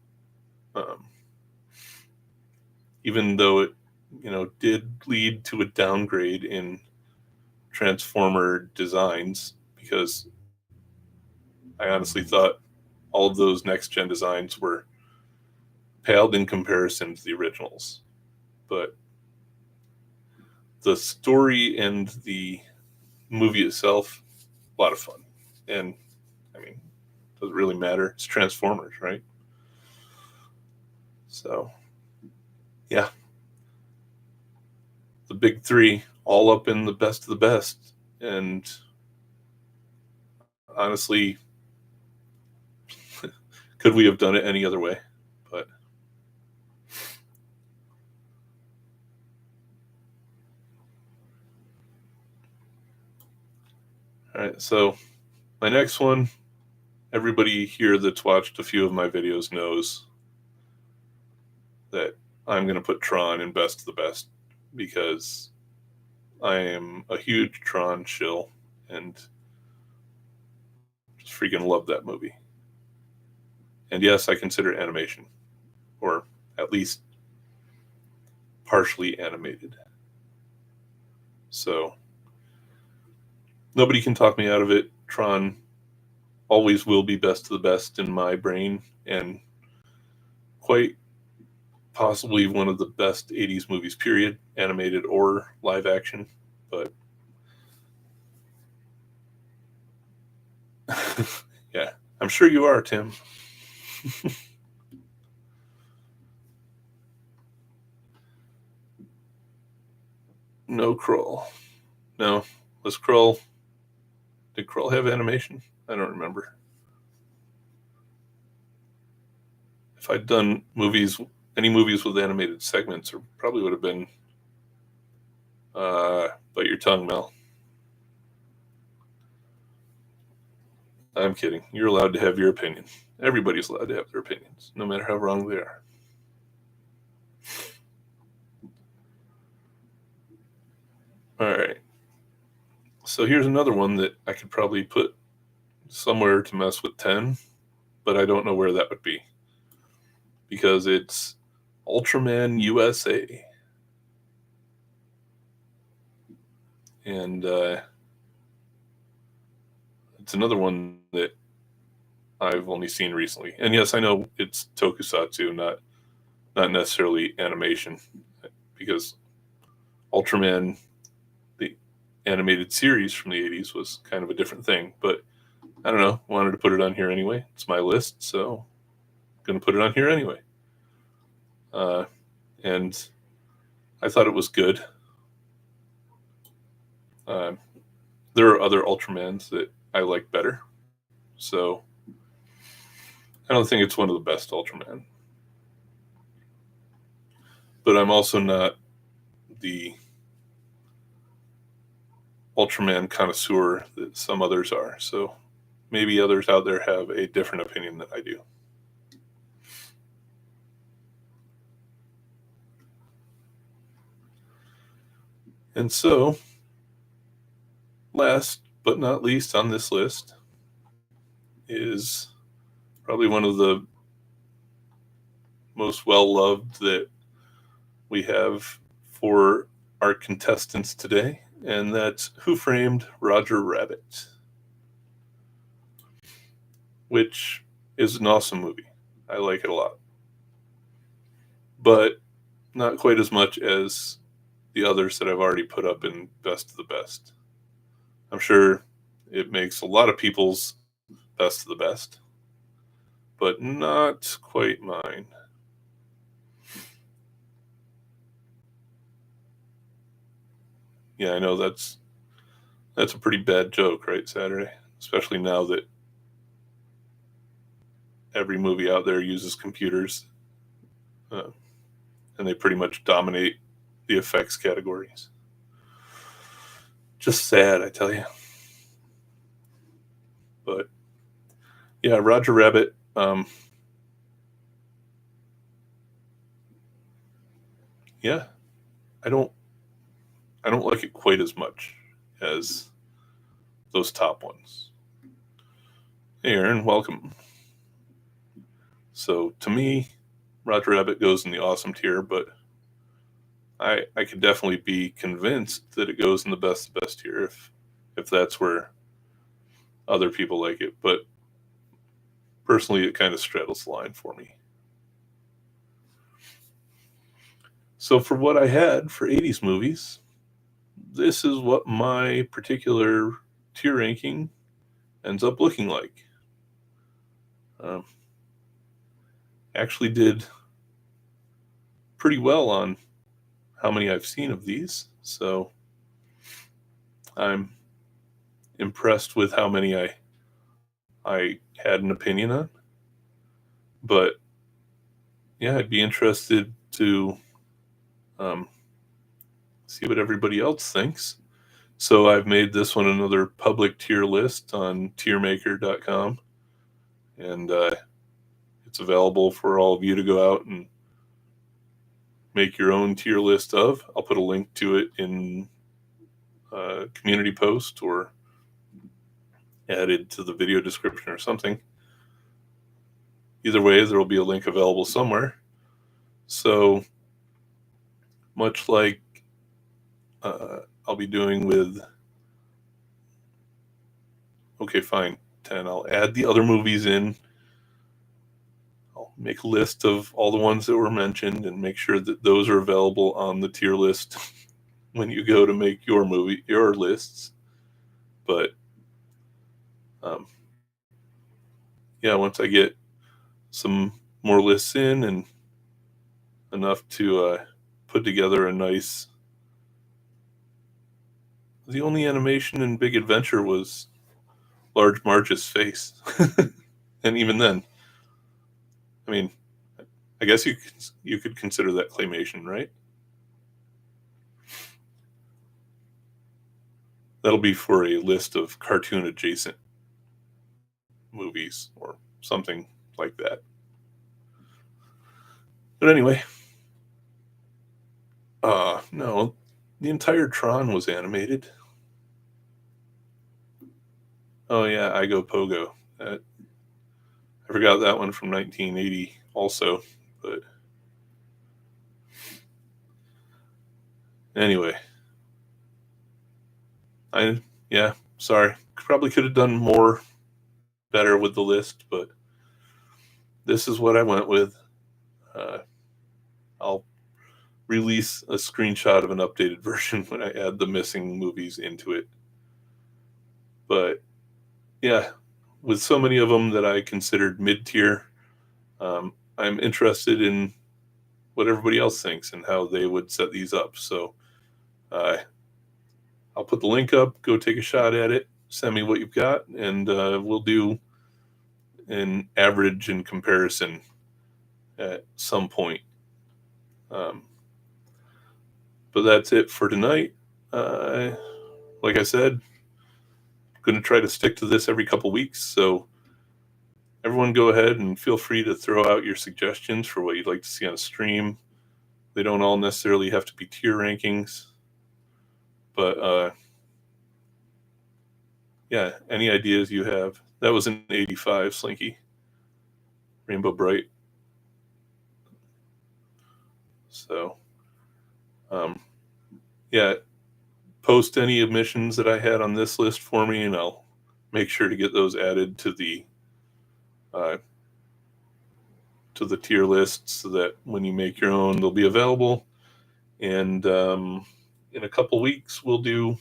Even though it, did lead to a downgrade in Transformer designs, because I honestly thought all of those next gen designs were paled in comparison to the originals. But the story and the movie itself, a lot of fun. And I mean, does it really matter? It's Transformers, right? So, Yeah, the big three all up in the best of the best. And honestly, could we have done it any other way? But all right, so my next one, everybody here that's watched a few of my videos knows that I'm going to put Tron in best of the best because I am a huge Tron shill and just freaking love that movie. And yes, I consider animation, or at least partially animated. So nobody can talk me out of it. Tron always will be best of the best in my brain, and quite possibly one of the best 80s movies, period, animated or live action. But yeah, I'm sure you are, Tim. No Krull. No. Was Krull. Did Krull have animation? I don't remember. If I'd done any movies with animated segments, it probably would have been Bite Your Tongue, Mel. I'm kidding. You're allowed to have your opinion. Everybody's allowed to have their opinions, no matter how wrong they are. All right. So here's another one that I could probably put somewhere to mess with 10, but I don't know where that would be because it's Ultraman USA. And it's another one that I've only seen recently. And yes, I know it's tokusatsu, not necessarily animation, because Ultraman, the animated series from the 80s, was kind of a different thing. But I don't know, wanted to put it on here anyway. It's my list, so I'm going to put it on here anyway. And I thought it was good. There are other Ultramans that I like better. So I don't think it's one of the best Ultraman. But I'm also not the Ultraman connoisseur that some others are. So maybe others out there have a different opinion than I do. And so, last but not least on this list is probably one of the most well-loved that we have for our contestants today, and that's Who Framed Roger Rabbit, which is an awesome movie. I like it a lot. But not quite as much as the others that I've already put up in best of the best. I'm sure it makes a lot of people's best of the best, but not quite mine. Yeah, I know that's a pretty bad joke, right, Saturday? Especially now that every movie out there uses computers, uh, and they pretty much dominate the effects categories. Just sad, I tell you. But yeah, Roger Rabbit. Yeah, I don't like it quite as much as those top ones. Hey, Aaron, welcome. So to me, Roger Rabbit goes in the awesome tier, but I could definitely be convinced that it goes in the best tier if that's where other people like it. But personally, it kind of straddles the line for me. So for what I had for 80s movies, this is what my particular tier ranking ends up looking like. Actually did pretty well on how many I've seen of these, so I'm impressed with how many I had an opinion on. But yeah, I'd be interested to see what everybody else thinks. So I've made this one another public tier list on tiermaker.com, and it's available for all of you to go out and make your own tier list of. I'll put a link to it in a community post or added to the video description or something. Either way, there will be a link available somewhere. So much like I'll be doing with, okay, fine, 10. I'll add the other movies in. I'll make a list of all the ones that were mentioned and make sure that those are available on the tier list when you go to make your lists. But yeah, once I get some more lists in and enough to put together a nice, the only animation in Big Adventure was Large Marge's face. And even then, I mean, I guess you could consider that claymation, right? That'll be for a list of cartoon adjacent movies or something like that. But anyway, no, the entire Tron was animated. Oh yeah, I Go Pogo. I forgot that one from 1980 also, but anyway. Sorry. Probably could have done more better with the list, but this is what I went with. I'll release a screenshot of an updated version when I add the missing movies into it. But yeah, with so many of them that I considered mid-tier, I'm interested in what everybody else thinks and how they would set these up. So I'll put the link up, go take a shot at it, send me what you've got, and we'll do an average and comparison at some point. But that's it for tonight. Like I said, I'm going to try to stick to this every couple weeks. So everyone go ahead and feel free to throw out your suggestions for what you'd like to see on a stream. They don't all necessarily have to be tier rankings. But yeah, any ideas you have. That was an 85, Slinky. Rainbow Bright. So, yeah, post any omissions that I had on this list for me, and I'll make sure to get those added to the tier list so that when you make your own, they'll be available. And in a couple weeks, we'll do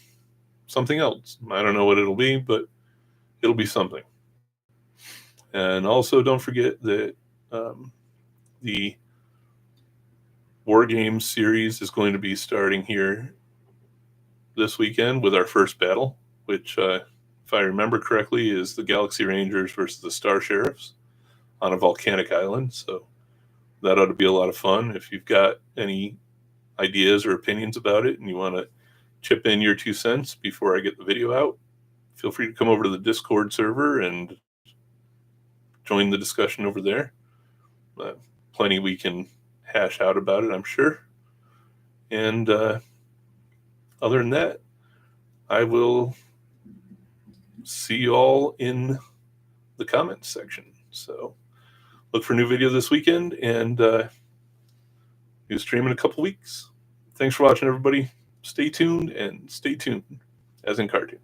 something else. I don't know what it'll be, but it'll be something. And also, don't forget that the War Games series is going to be starting here this weekend with our first battle, which, if I remember correctly, is the Galaxy Rangers versus the Star Sheriffs on a volcanic island. So that ought to be a lot of fun. If you've got any ideas or opinions about it and you want to chip in your 2 cents before I get the video out, feel free to come over to the Discord server and join the discussion over there. Plenty we can hash out about it, I'm sure. And other than that, I will see you all in the comments section. So look for a new video this weekend, and new stream in a couple weeks. Thanks for watching, everybody. Stay tuned, and stay tuned, as in cartoon.